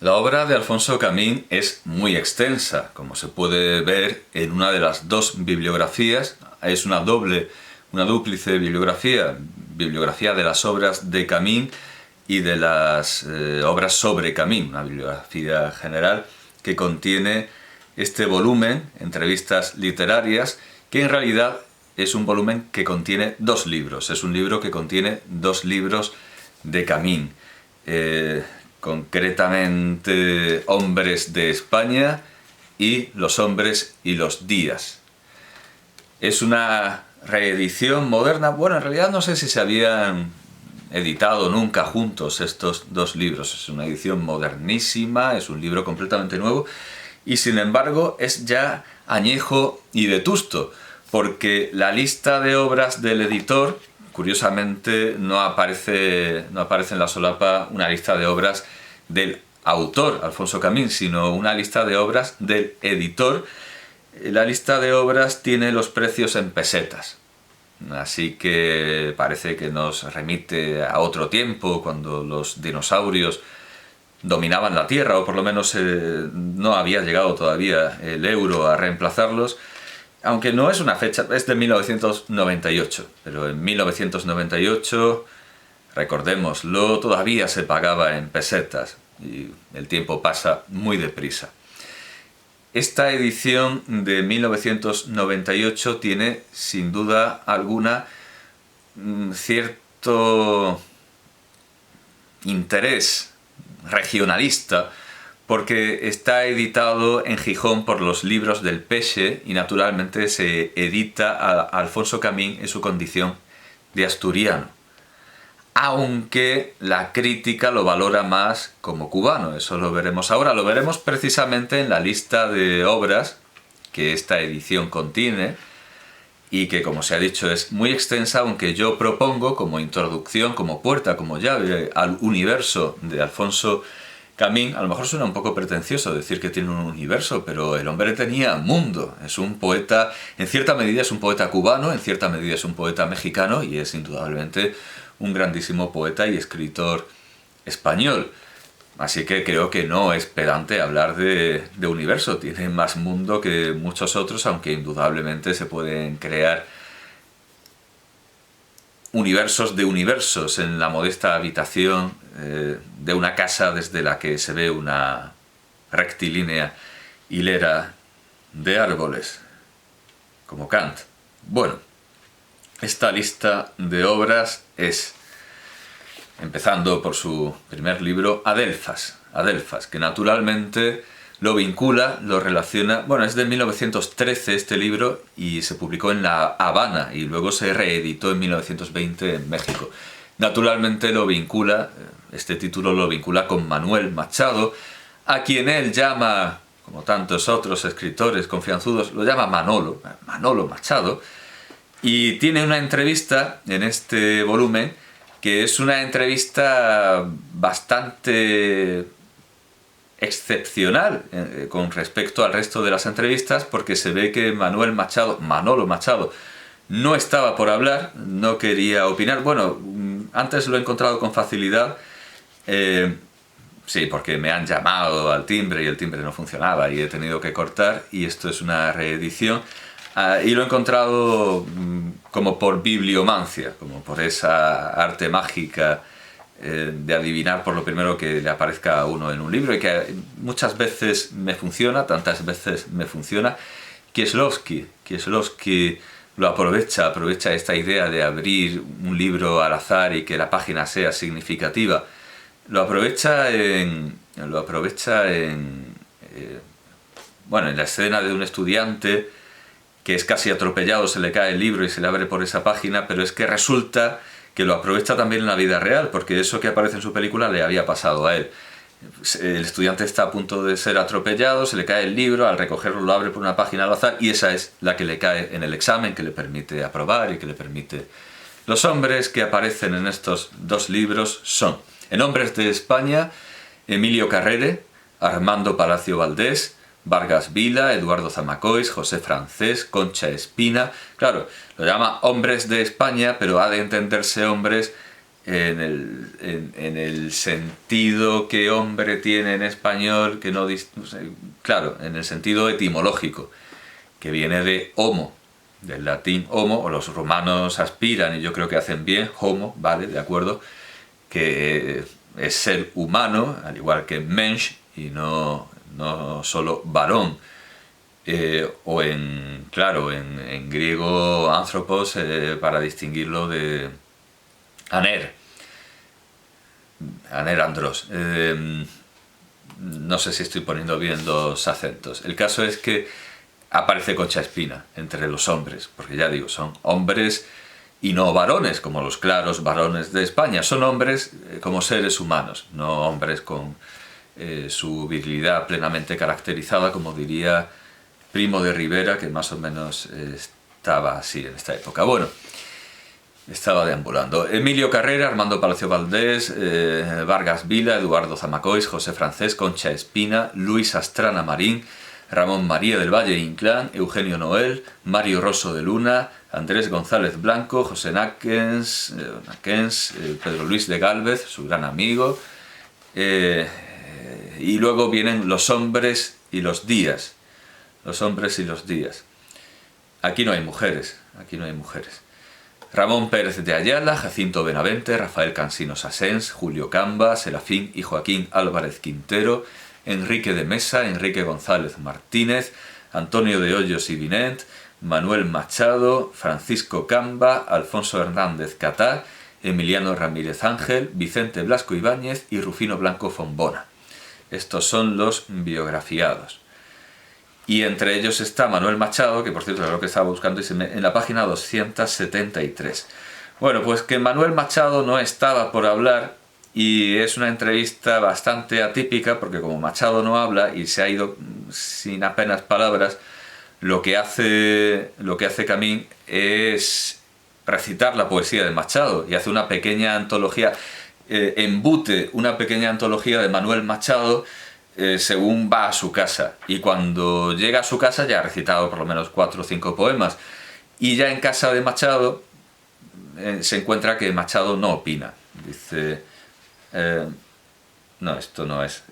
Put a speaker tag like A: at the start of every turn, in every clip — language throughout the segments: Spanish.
A: La obra de Alfonso Camín es muy extensa, como se puede ver en una de las dos bibliografías. Es una dúplice bibliografía, bibliografía de las obras de Camín y de las obras sobre Camín, una bibliografía general que contiene este volumen, entrevistas literarias, que en realidad es un volumen que contiene dos libros. Es un libro que contiene dos libros de Camín. Concretamente Hombres de España y Los hombres y los días. Es una reedición moderna. Bueno, en realidad no sé si se habían editado nunca juntos estos dos libros. Es una edición modernísima, es un libro completamente nuevo y sin embargo es ya añejo y vetusto, porque la lista de obras del editor, curiosamente, no aparece en la solapa una lista de obras del autor, Alfonso Camín, sino una lista de obras del editor. La lista de obras tiene los precios en pesetas, así que parece que nos remite a otro tiempo, cuando los dinosaurios dominaban la Tierra, o por lo menos no había llegado todavía el euro a reemplazarlos. Aunque no es una fecha, es de 1998, pero en 1998, recordémoslo, todavía se pagaba en pesetas y el tiempo pasa muy deprisa. Esta edición de 1998 tiene, sin duda alguna, cierto interés regionalista, porque está editado en Gijón por los Libros del Peche y naturalmente se edita a Alfonso Camín en su condición de asturiano, aunque la crítica lo valora más como cubano. Eso lo veremos ahora. Lo veremos precisamente en la lista de obras que esta edición contiene y que, como se ha dicho, es muy extensa, aunque yo propongo como introducción, como puerta, como llave al universo de Alfonso Camín. A lo mejor suena un poco pretencioso decir que tiene un universo, pero el hombre tenía mundo. Es un poeta, en cierta medida es un poeta cubano, en cierta medida es un poeta mexicano y es indudablemente un grandísimo poeta y escritor español. Así que creo que no es pedante hablar de universo. Tiene más mundo que muchos otros, aunque indudablemente se pueden crear universos de universos en la modesta habitación de una casa desde la que se ve una rectilínea hilera de árboles, como Kant. Bueno, esta lista de obras es, empezando por su primer libro, Adelfas, que naturalmente lo vincula, lo relaciona. Bueno, es de 1913 este libro y se publicó en La Habana y luego se reeditó en 1920 en México. Naturalmente lo vincula, este título lo vincula con Manuel Machado, a quien él llama, como tantos otros escritores confianzudos, lo llama Manolo Machado, y tiene una entrevista en este volumen que es una entrevista bastante excepcional con respecto al resto de las entrevistas, porque se ve que Manolo Machado no estaba por hablar, no quería opinar. Bueno, antes lo he encontrado con facilidad, sí, porque me han llamado al timbre y el timbre no funcionaba y he tenido que cortar, y esto es una reedición, y lo he encontrado como por bibliomancia, como por esa arte mágica de adivinar por lo primero que le aparezca a uno en un libro, y que muchas veces me funciona, tantas veces me funciona. Kieślowski lo aprovecha esta idea de abrir un libro al azar y que la página sea significativa. Lo aprovecha en la escena de un estudiante que es casi atropellado, se le cae el libro y se le abre por esa página, pero es que resulta que lo aprovecha también en la vida real, porque eso que aparece en su película le había pasado a él. El estudiante está a punto de ser atropellado, se le cae el libro, al recogerlo lo abre por una página al azar y esa es la que le cae en el examen, que le permite aprobar y que le permite. Los hombres que aparecen en estos dos libros son, en Hombres de España, Emilio Carrere, Armando Palacio Valdés, Vargas Vila, Eduardo Zamacois, José Francés, Concha Espina. Claro, lo llama Hombres de España, pero ha de entenderse hombres en el sentido que hombre tiene en español, que no, no sé, claro, en el sentido etimológico, que viene de homo, del latín homo, o los romanos aspiran, y yo creo que hacen bien, homo, vale, de acuerdo, que es ser humano, al igual que mensch, y no solo varón. O claro, en griego anthropos, para distinguirlo de aner andros. No sé si estoy poniendo bien los acentos. El caso es que aparece Concha Espina entre los hombres, porque ya digo, son hombres y no varones, como los claros varones de España. Son hombres como seres humanos, no hombres con su virilidad plenamente caracterizada, como diría Primo de Rivera, que más o menos estaba así en esta época. Bueno, estaba deambulando. Emilio Carrera, Armando Palacio Valdés, Vargas Vila, Eduardo Zamacois, José Francés, Concha Espina, Luis Astrana Marín, Ramón María del Valle Inclán, Eugenio Noel, Mario Rosso de Luna, Andrés González Blanco, José Naquens, Pedro Luis de Gálvez, su gran amigo, y luego vienen los hombres y los días. Los hombres y los días. Aquí no hay mujeres, aquí no hay mujeres. Ramón Pérez de Ayala, Jacinto Benavente, Rafael Cansinos Asens, Julio Camba, Serafín y Joaquín Álvarez Quintero, Enrique de Mesa, Enrique González Martínez, Antonio de Hoyos y Binent, Manuel Machado, Francisco Camba, Alfonso Hernández Catá, Emiliano Ramírez Ángel, Vicente Blasco Ibáñez y Rufino Blanco Fombona. Estos son los biografiados. Y entre ellos está Manuel Machado, que por cierto es lo que estaba buscando, en la página 273. Bueno, pues que Manuel Machado no estaba por hablar, y es una entrevista bastante atípica, porque como Machado no habla y se ha ido sin apenas palabras, lo que hace Camín es recitar la poesía de Machado, y hace una pequeña antología, embute una pequeña antología de Manuel Machado, según va a su casa, y cuando llega a su casa ya ha recitado por lo menos 4 o 5 poemas, y ya en casa de Machado se encuentra que Machado no opina. Dice, no, esto no es,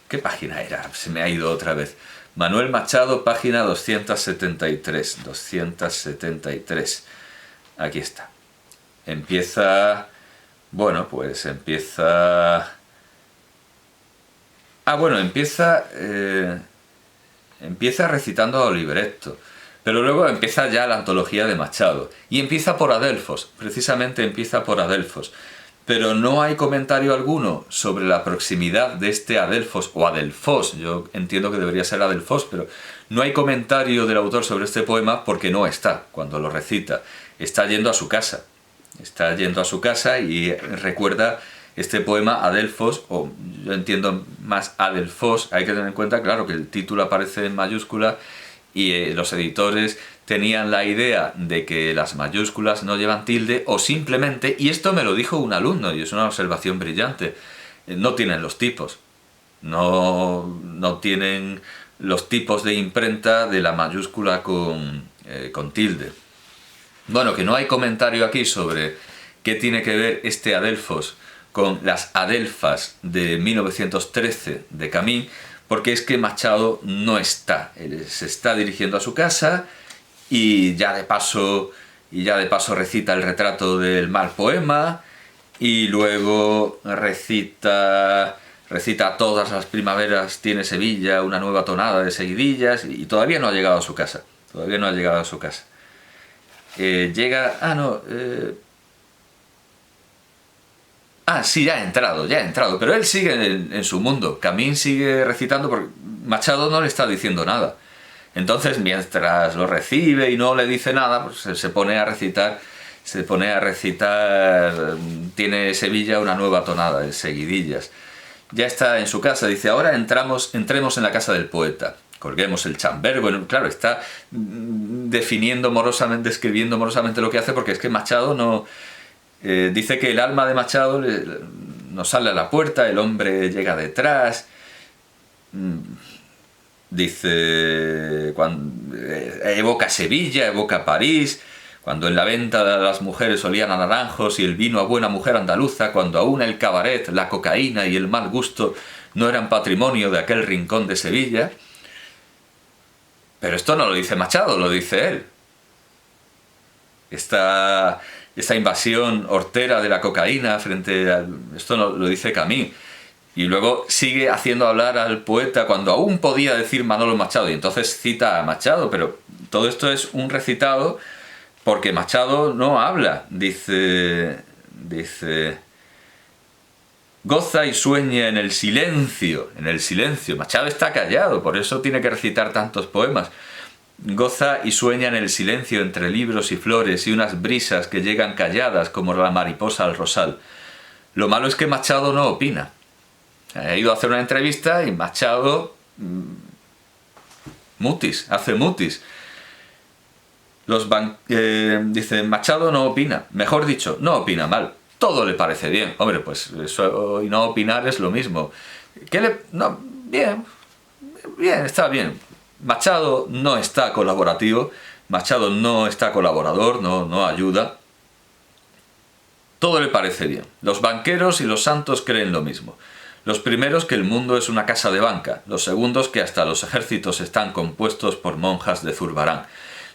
A: ¿qué página era? Se me ha ido otra vez. Manuel Machado, página 273, aquí está. Empieza, bueno, pues empieza... empieza recitando a Oliveretto, pero luego empieza ya la antología de Machado, y empieza por Adelfos, precisamente empieza por Adelfos, pero no hay comentario alguno sobre la proximidad de este Adelfos, o Adelfos, yo entiendo que debería ser Adelfos, pero no hay comentario del autor sobre este poema porque no está cuando lo recita, está yendo a su casa y recuerda este poema Adelfos, o yo entiendo más Adelfos. Hay que tener en cuenta, claro, que el título aparece en mayúscula y los editores tenían la idea de que las mayúsculas no llevan tilde, o simplemente, y esto me lo dijo un alumno y es una observación brillante, no tienen los tipos, no tienen los tipos de imprenta de la mayúscula con tilde. Bueno, que no hay comentario aquí sobre qué tiene que ver este Adelfos con las Adelfas de 1913 de Camín, porque es que Machado no está, él se está dirigiendo a su casa y ya de paso recita el retrato del mal poema, y luego recita Todas las primaveras tiene Sevilla una nueva tonada de seguidillas, y todavía no ha llegado a su casa, sí, ya ha entrado, pero él sigue en su mundo. Camín sigue recitando porque Machado no le está diciendo nada. Entonces, mientras lo recibe y no le dice nada, pues se pone a recitar, tiene Sevilla una nueva tonada de seguidillas. Ya está en su casa, dice, ahora entremos en la casa del poeta. Colguemos el chamber. Bueno, claro, está describiendo morosamente lo que hace, porque es que Machado no... dice que el alma de Machado no sale a la puerta, el hombre llega detrás. Dice, evoca Sevilla, evoca París. cuando en la venta las mujeres olían a naranjos y el vino a buena mujer andaluza, cuando aún el cabaret, la cocaína y el mal gusto no eran patrimonio de aquel rincón de Sevilla. Pero esto no lo dice Machado, lo dice él. Esta invasión hortera de la cocaína frente a... Esto no, lo dice Camín. Y luego sigue haciendo hablar al poeta cuando aún podía decir Manolo Machado. Y entonces cita a Machado, pero todo esto es un recitado porque Machado no habla. Dice... Goza y sueña en el silencio. En el silencio. Machado está callado, por eso tiene que recitar tantos poemas. Goza y sueña en el silencio entre libros y flores y unas brisas que llegan calladas como la mariposa al rosal. Lo malo es que Machado no opina. Ha ido a hacer una entrevista y Machado hace mutis. Dice, Machado no opina, mejor dicho, no opina mal, todo le parece bien. Hombre, pues eso y no opinar es lo mismo. Bien, está bien. Machado no está colaborativo, Machado no está colaborador, no ayuda. Todo le parece bien. Los banqueros y los santos creen lo mismo. Los primeros que el mundo es una casa de banca, los segundos que hasta los ejércitos están compuestos por monjas de Zurbarán.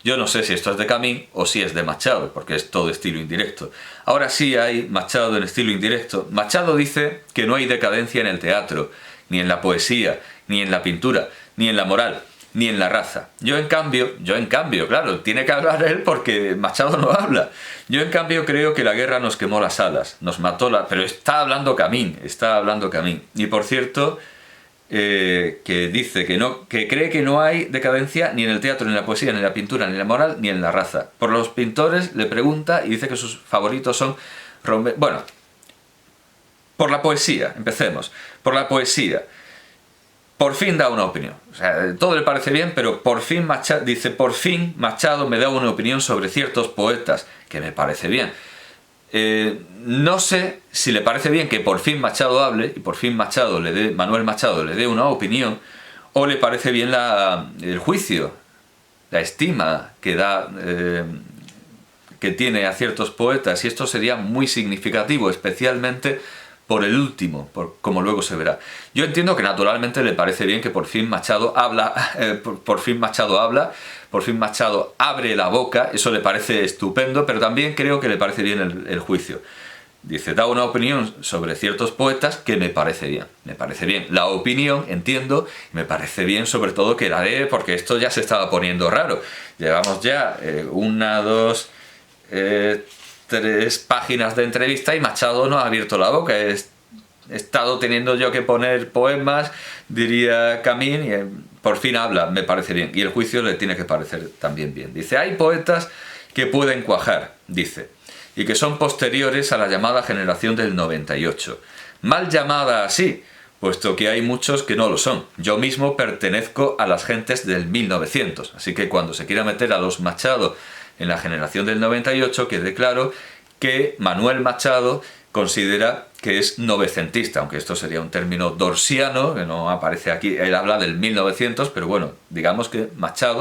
A: Yo no sé si esto es de Camín o si es de Machado, porque es todo estilo indirecto. Ahora sí hay Machado en estilo indirecto. Machado dice que no hay decadencia en el teatro, ni en la poesía, ni en la pintura, ni en la moral, ni en la raza. Yo en cambio, claro, tiene que hablar él porque Machado no habla. Yo en cambio creo que la guerra nos quemó las alas, nos mató pero está hablando Camín. Y por cierto, que dice que cree que no hay decadencia ni en el teatro, ni en la poesía, ni en la pintura, ni en la moral, ni en la raza. Por los pintores le pregunta y dice que sus favoritos son... Bueno, por la poesía, empecemos. Por la poesía. Por fin da una opinión. O sea, todo le parece bien, pero por fin Machado me da una opinión sobre ciertos poetas, que me parece bien. No sé si le parece bien que por fin Machado hable y por fin Manuel Machado le dé una opinión, o le parece bien el juicio, la estima que da, que tiene a ciertos poetas, y esto sería muy significativo, especialmente por el último, como luego se verá. Yo entiendo que naturalmente le parece bien que por fin Machado habla, por fin Machado abre la boca, eso le parece estupendo, pero también creo que le parece bien el juicio. Dice, da una opinión sobre ciertos poetas que me parece bien. La opinión, entiendo, me parece bien sobre todo que la dé, porque esto ya se estaba poniendo raro. Llevamos ya 1, 2... 3 páginas de entrevista y Machado no ha abierto la boca. He estado teniendo yo que poner poemas, diría Camín, y por fin habla, me parece bien. Y el juicio le tiene que parecer también bien. Dice, hay poetas que pueden cuajar, dice, y que son posteriores a la llamada generación del 98. Mal llamada así, puesto que hay muchos que no lo son. Yo mismo pertenezco a las gentes del 1900, así que cuando se quiera meter a los Machado en la generación del 98, quede claro que Manuel Machado considera que es novecentista, aunque esto sería un término dorsiano, que no aparece aquí, él habla del 1900, pero bueno, digamos que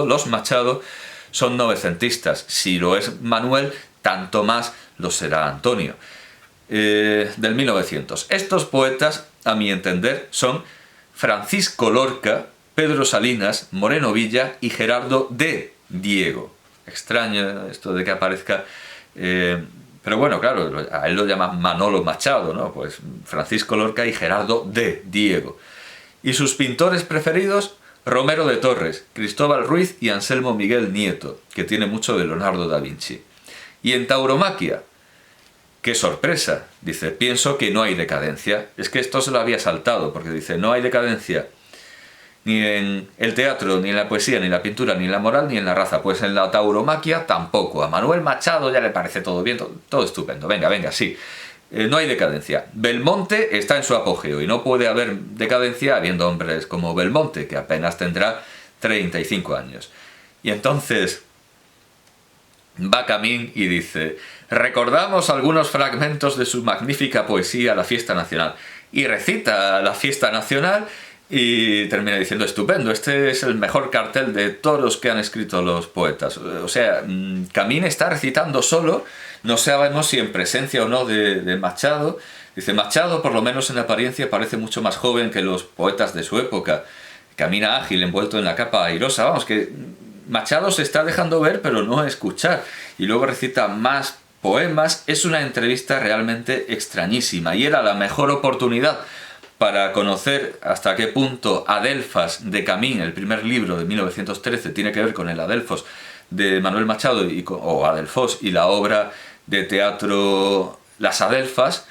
A: los Machado son novecentistas. Si lo es Manuel, tanto más lo será Antonio. Del 1900. Estos poetas, a mi entender, son Francisco Lorca, Pedro Salinas, Moreno Villa y Gerardo de Diego. Extraño esto de que aparezca, pero bueno, claro, a él lo llaman Manolo Machado, ¿no? Pues Francisco Lorca y Gerardo de Diego. Y sus pintores preferidos, Romero de Torres, Cristóbal Ruiz y Anselmo Miguel Nieto, que tiene mucho de Leonardo da Vinci. Y en Tauromaquia, ¡qué sorpresa! Dice, pienso que no hay decadencia. Es que esto se lo había saltado, porque dice, no hay decadencia ni en el teatro, ni en la poesía, ni en la pintura, ni en la moral, ni en la raza. Pues en la tauromaquia tampoco. A Manuel Machado ya le parece todo bien, todo estupendo. Venga, sí. No hay decadencia. Belmonte está en su apogeo y no puede haber decadencia habiendo hombres como Belmonte, que apenas tendrá 35 años. Y entonces va Camín y dice, recordamos algunos fragmentos de su magnífica poesía La Fiesta Nacional. Y recita La Fiesta Nacional Y termina diciendo, estupendo, este es el mejor cartel de todos los que han escrito los poetas. O sea, Camín está recitando solo, no sabemos si en presencia o no de Machado. Dice, Machado, por lo menos en apariencia, parece mucho más joven que los poetas de su época. Camina ágil, envuelto en la capa airosa. Vamos, que Machado se está dejando ver, pero no escuchar. Y luego recita más poemas. Es una entrevista realmente extrañísima y era la mejor oportunidad para conocer hasta qué punto Adelfas de Camín, el primer libro de 1913, tiene que ver con el Adelfos de Manuel Machado o Adelfos y la obra de teatro Las Adelfas,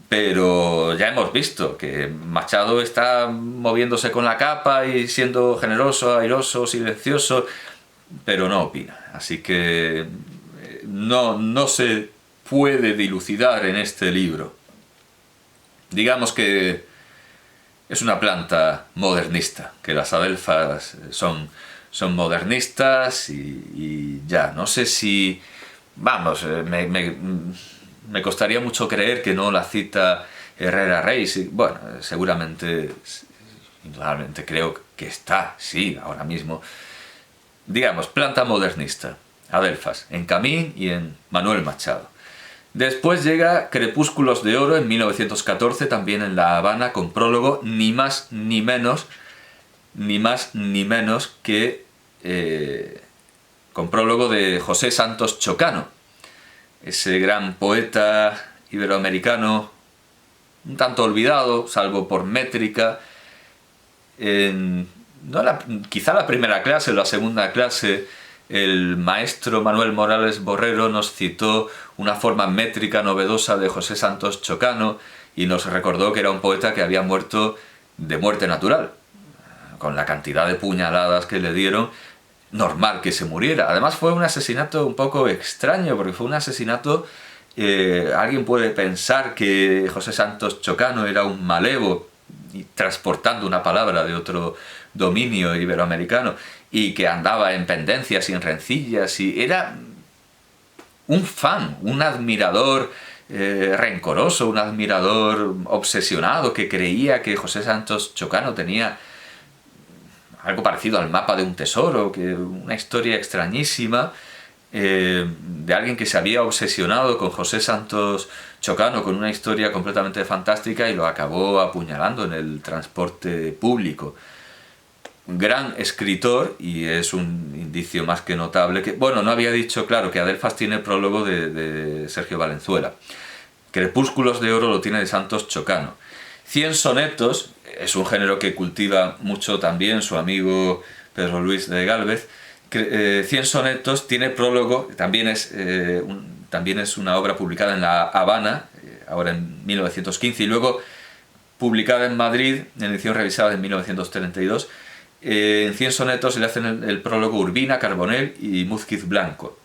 A: pero ya hemos visto que Machado está moviéndose con la capa y siendo generoso, airoso, silencioso, pero no opina. Así que no se puede dilucidar en este libro. Digamos que es una planta modernista, que las adelfas son modernistas y ya. No sé si... Vamos, me costaría mucho creer que no la cita Herrera Reis. Bueno, seguramente, indudablemente creo que está, sí, ahora mismo. Digamos, planta modernista, adelfas, en Camín y en Manuel Machado. Después llega Crepúsculos de Oro en 1914, también en La Habana, con prólogo ni más ni menos que con prólogo de José Santos Chocano, ese gran poeta iberoamericano, un tanto olvidado, salvo por métrica. Quizá la primera clase o la segunda clase, el maestro Manuel Morales Borrero nos citó una forma métrica novedosa de José Santos Chocano y nos recordó que era un poeta que había muerto de muerte natural. Con la cantidad de puñaladas que le dieron, normal que se muriera. Además fue un asesinato un poco extraño, porque fue un asesinato... alguien puede pensar que José Santos Chocano era un malevo y transportando una palabra de otro dominio iberoamericano y que andaba en pendencias y en rencillas, y era un fan, un admirador rencoroso, un admirador obsesionado que creía que José Santos Chocano tenía algo parecido al mapa de un tesoro, que una historia extrañísima de alguien que se había obsesionado con José Santos Chocano, con una historia completamente fantástica, y lo acabó apuñalando en el transporte público. Gran escritor, y es un indicio más que notable que, bueno, no había dicho, claro, que Adelfas tiene prólogo de Sergio Valenzuela. Crepúsculos de Oro lo tiene de Santos Chocano. 100 sonetos, es un género que cultiva mucho también su amigo Pedro Luis de Gálvez. 100 sonetos tiene prólogo, también es una obra publicada en La Habana, ahora en 1915, y luego publicada en Madrid, en edición revisada en 1932. En 100 sonetos le hacen el prólogo Urbina, Carbonell y Múzquiz Blanco.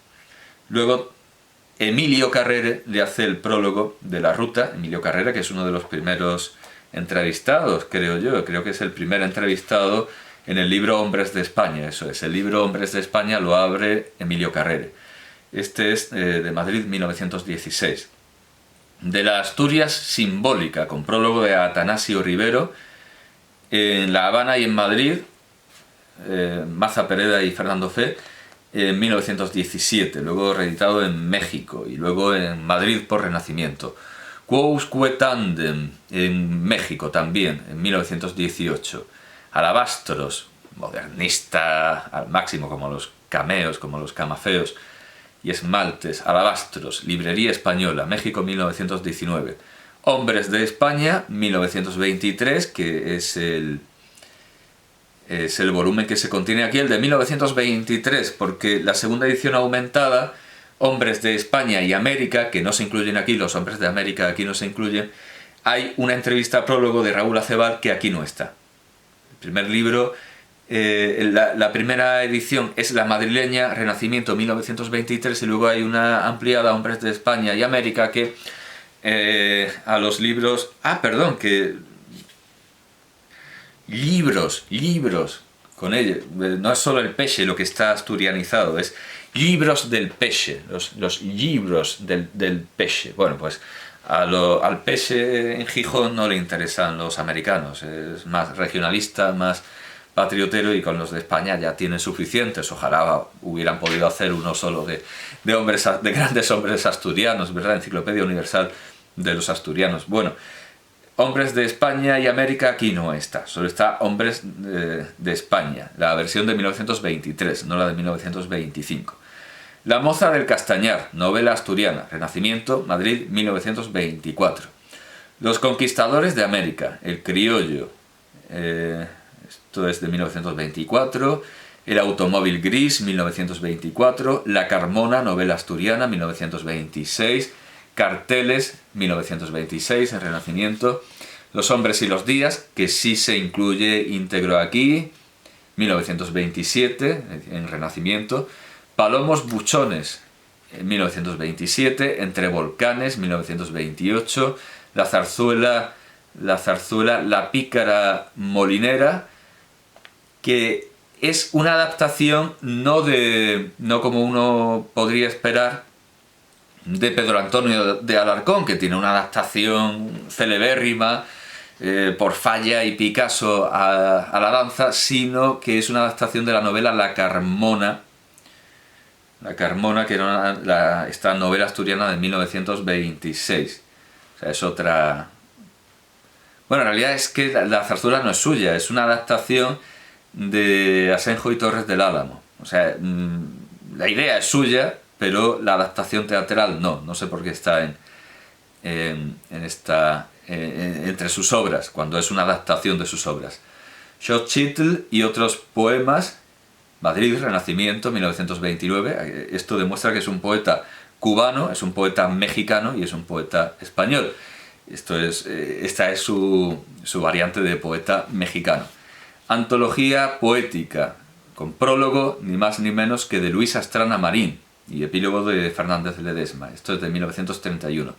A: Luego Emilio Carrere le hace el prólogo de La Ruta. Emilio Carrere, que es uno de los primeros entrevistados, creo que es el primer entrevistado en el libro Hombres de España. Eso es, el libro Hombres de España lo abre Emilio Carrere. Este es de Madrid, 1916. De la Asturias simbólica, con prólogo de Atanasio Rivero, en La Habana y en Madrid, Maza Pereda y Fernando Fe, en 1917, luego reeditado en México y luego en Madrid por Renacimiento. Quousque Tandem en México también, en 1918. Alabastros, modernista al máximo, como los cameos, como los camafeos, y esmaltes. Alabastros, Librería Española, México, 1919. Hombres de España, 1923, que es el volumen que se contiene aquí, el de 1923, porque la segunda edición aumentada, Hombres de España y América, que no se incluyen aquí, los Hombres de América aquí no se incluyen, hay una entrevista prólogo de Raúl Acebal que aquí no está. El primer libro, la primera edición es la madrileña, Renacimiento 1923, y luego hay una ampliada, Hombres de España y América, que a los libros... Libros, con ello. No es solo el peche lo que está asturianizado, es libros del peche, los libros del peche. Bueno, pues Al Peche en Gijón no le interesan los americanos, es más regionalista, más patriotero, y con los de España ya tienen suficientes. Ojalá hubieran podido hacer uno solo de hombres, de grandes hombres asturianos, ¿verdad? Enciclopedia Universal de los Asturianos. Bueno, hombres de España y América aquí no está, solo está hombres de España, la versión de 1923, no la de 1925. La moza del Castañar, novela asturiana, Renacimiento, Madrid, 1924. Los conquistadores de América, El criollo, esto es de 1924. El automóvil gris, 1924. La Carmona, novela asturiana, 1926. Carteles, 1926, en Renacimiento. Los hombres y los días, que sí se incluye íntegro aquí, 1927, en Renacimiento. Palomos buchones, en 1927. Entre volcanes, 1928. La zarzuela La pícara molinera, que es una adaptación no como uno podría esperar de Pedro Antonio de Alarcón, que tiene una adaptación celebérrima por Falla y Picasso a la danza, sino que es una adaptación de la novela La Carmona, que era esta novela asturiana de 1926. O sea, es otra... Bueno, en realidad es que la zarzuela no es suya, es una adaptación de Asenjo y Torres del Álamo. O sea, la idea es suya, pero la adaptación teatral no sé por qué está entre sus obras, cuando es una adaptación de sus obras. Xochitl y otros poemas, Madrid, Renacimiento, 1929. Esto demuestra que es un poeta cubano, es un poeta mexicano y es un poeta español. Esta es su variante de poeta mexicano. Antología poética, con prólogo ni más ni menos que de Luis Astrana Marín y epílogo de Fernández Ledesma. Esto es de 1931.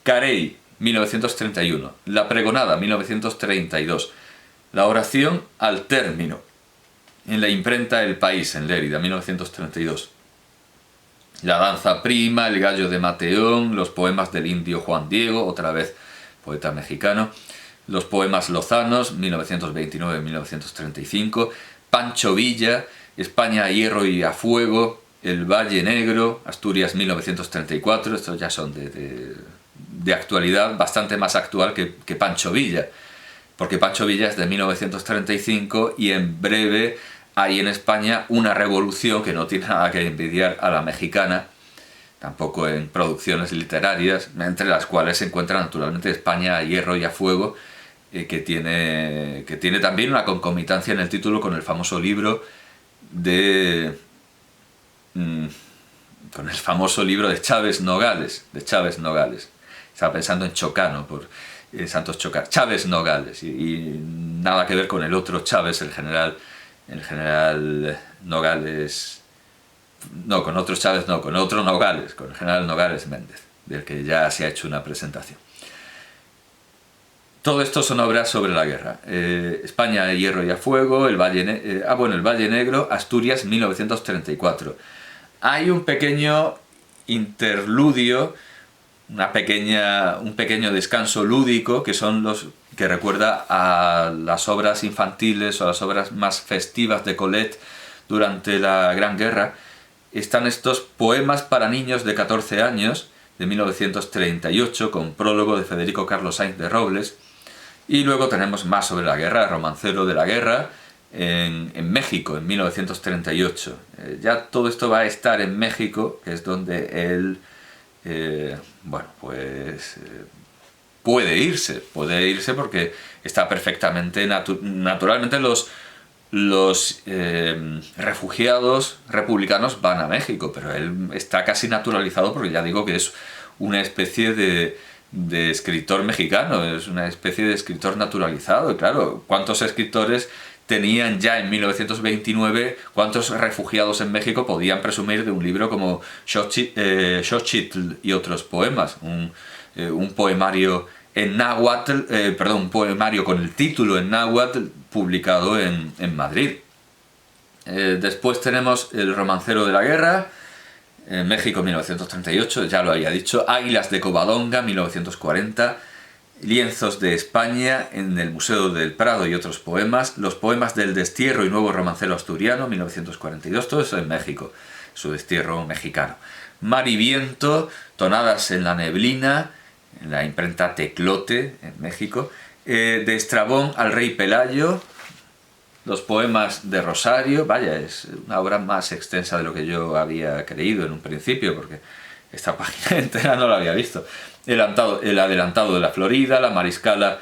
A: Carey, 1931. La pregonada, 1932. La oración al término, en la imprenta El País, en Lérida, 1932. La danza prima, El gallo de Mateón, los poemas del indio Juan Diego, otra vez poeta mexicano. Los poemas lozanos, 1929-1935. Pancho Villa, España a hierro y a fuego. El Valle Negro, Asturias, 1934. Estos ya son de actualidad, bastante más actual que Pancho Villa, porque Pancho Villa es de 1935 y en breve hay en España una revolución que no tiene nada que envidiar a la mexicana, tampoco en producciones literarias, entre las cuales se encuentra naturalmente España a hierro y a fuego, que tiene también una concomitancia en el título con el famoso libro de Chávez Nogales, Estaba pensando en Chocano, por Santos Chocano. Chávez Nogales, y nada que ver con el otro Chávez, el general Nogales. No, con otro Chávez no, con otro Nogales, con el general Nogales Méndez, del que ya se ha hecho una presentación. Todo esto son obras sobre la guerra. España a hierro y a fuego, el Valle Negro, Asturias, 1934. Hay un pequeño interludio, un pequeño descanso lúdico, que son los que recuerda a las obras infantiles o a las obras más festivas de Colette durante la Gran Guerra. Están estos poemas para niños de 14 años, de 1938, con prólogo de Federico Carlos Sainz de Robles. Y luego tenemos más sobre la guerra, Romancero de la guerra, en México, en 1938. Ya todo esto va a estar en México, que es donde él, puede irse porque está perfectamente, naturalmente los refugiados republicanos van a México, pero él está casi naturalizado porque ya digo que es una especie de escritor mexicano, es una especie de escritor naturalizado. Y claro, ¿cuántos escritores tenían ya en 1929, cuántos refugiados en México podían presumir de un libro como Xochitl y otros poemas? Un poemario en náhuatl, un poemario con el título en náhuatl, publicado en Madrid. Después tenemos El romancero de la guerra, en México 1938, ya lo había dicho, Águilas de Covadonga 1940, Lienzos de España en el Museo del Prado y otros poemas, los poemas del destierro y nuevo romancero asturiano 1942, todo eso en México, su destierro mexicano. Mar y viento, tonadas en la neblina, en la imprenta Teclote en México, de Estrabón al rey Pelayo, los poemas de Rosario, vaya, es una obra más extensa de lo que yo había creído en un principio, porque esta página entera no la había visto. El adelantado de la Florida, la Mariscala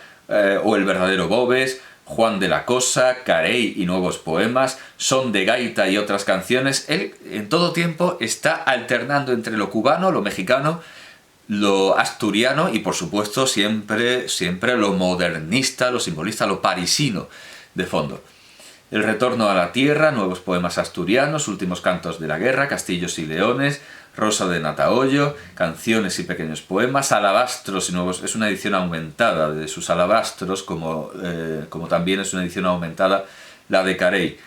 A: o el verdadero Bobes, Juan de la Cosa, Carey y nuevos poemas, Son de Gaita y otras canciones. Él en todo tiempo está alternando entre lo cubano, lo mexicano, lo asturiano y por supuesto siempre lo modernista, lo simbolista, lo parisino de fondo. El retorno a la tierra, nuevos poemas asturianos, últimos cantos de la guerra, castillos y leones, Rosa de Natahoyo, canciones y pequeños poemas, alabastros y nuevos... Es una edición aumentada de sus alabastros, como también es una edición aumentada la de Carey.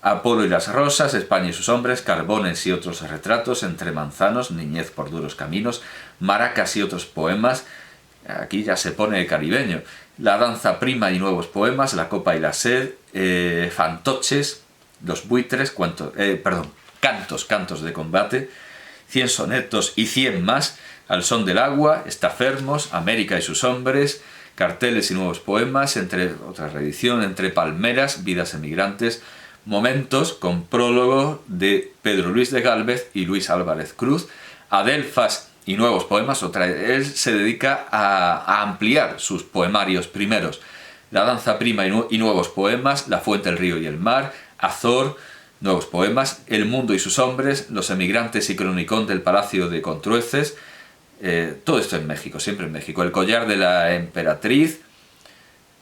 A: Apolo y las rosas, España y sus hombres, Carbones y otros retratos, Entre manzanos, Niñez por duros caminos, Maracas y otros poemas... Aquí ya se pone caribeño. La danza prima y nuevos poemas, La copa y la sed, Fantoches, Los buitres, cantos de combate, 100 sonetos y 100 más, Al son del agua, Estafermos, América y sus hombres, Carteles y nuevos poemas, entre otra reedición, Entre palmeras, Vidas emigrantes, Momentos, con prólogo de Pedro Luis de Gálvez y Luis Álvarez Cruz, Adelfas y nuevos poemas. Él se dedica a ampliar sus poemarios primeros. La danza prima y nuevos poemas, La fuente, el río y el mar, Azor, nuevos poemas, El mundo y sus hombres, Los emigrantes y cronicón del palacio de Contrueces, todo esto en México, siempre en México. El collar de la emperatriz,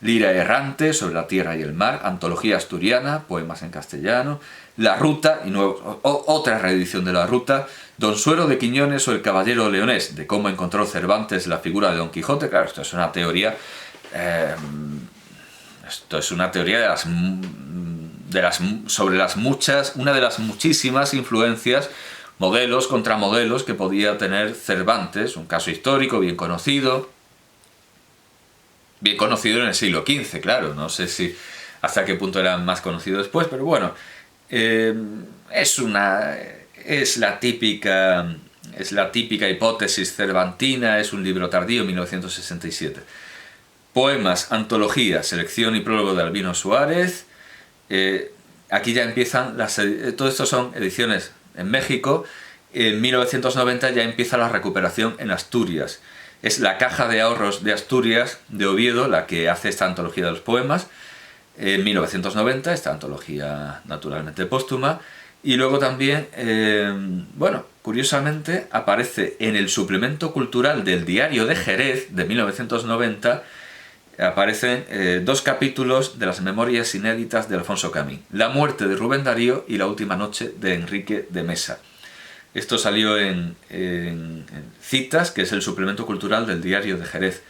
A: Lira errante, Sobre la tierra y el mar, Antología asturiana, poemas en castellano, La ruta, y otra reedición de La ruta, Don Suero de Quiñones o El caballero leonés, de cómo encontró Cervantes la figura de Don Quijote. Claro, esto es una teoría sobre las muchas, una de las muchísimas influencias, modelos, contramodelos que podía tener Cervantes, un caso histórico bien conocido en el siglo XV, claro, no sé si hasta qué punto era más conocido después, pero bueno, es la típica hipótesis cervantina, es un libro tardío, 1967. Poemas, antología, selección y prólogo de Albino Suárez. Aquí ya empiezan todo esto son ediciones en México. En 1990 ya empieza la recuperación en Asturias. Es la Caja de Ahorros de Asturias de Oviedo la que hace esta antología de los poemas. En 1990, esta antología naturalmente póstuma. Y luego también, curiosamente, aparece en el suplemento cultural del Diario de Jerez de 1990, aparecen 2 capítulos de las memorias inéditas de Alfonso Camín, La muerte de Rubén Darío y La última noche de Enrique de Mesa. Esto salió en Citas, que es el suplemento cultural del Diario de Jerez,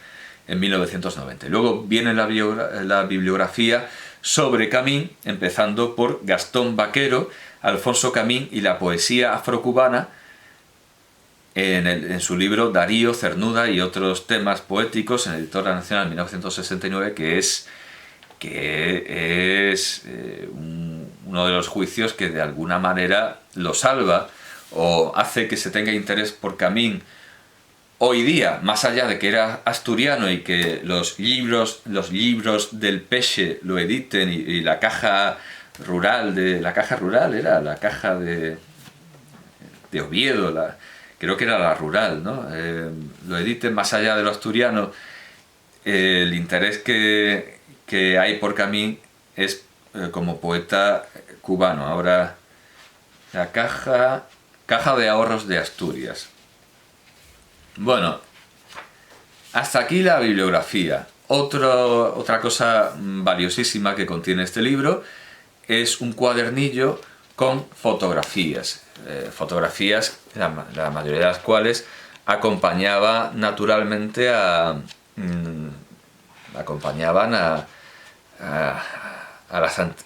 A: en 1990. Y luego viene la bibliografía sobre Camín, empezando por Gastón Vaquero, Alfonso Camín y la poesía afrocubana, en su libro Darío, Cernuda y otros temas poéticos, en Editora Nacional 1969, que es uno de los juicios que de alguna manera lo salva o hace que se tenga interés por Camín hoy día, más allá de que era asturiano y que los libros del Peche lo editen y la caja rural era la caja de Oviedo, creo que era la rural, ¿no? Lo editen más allá de lo asturiano. El interés que hay por Camín es como poeta cubano. Ahora, la Caja de Ahorros de Asturias. Bueno, hasta aquí la bibliografía. Otra cosa valiosísima que contiene este libro es un cuadernillo con fotografías. Fotografías, la mayoría de las cuales acompañaban a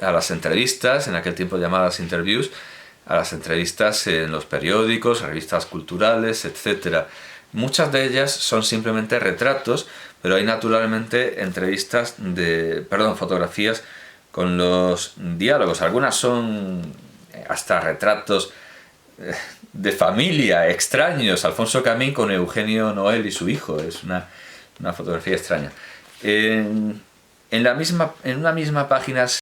A: las entrevistas, en aquel tiempo llamadas interviews, a las entrevistas en los periódicos, revistas culturales, etc. Muchas de ellas son simplemente retratos, pero hay naturalmente fotografías con los diálogos. Algunas son hasta retratos de familia, extraños. Alfonso Camín con Eugenio Noel y su hijo. Es una fotografía extraña. En una misma página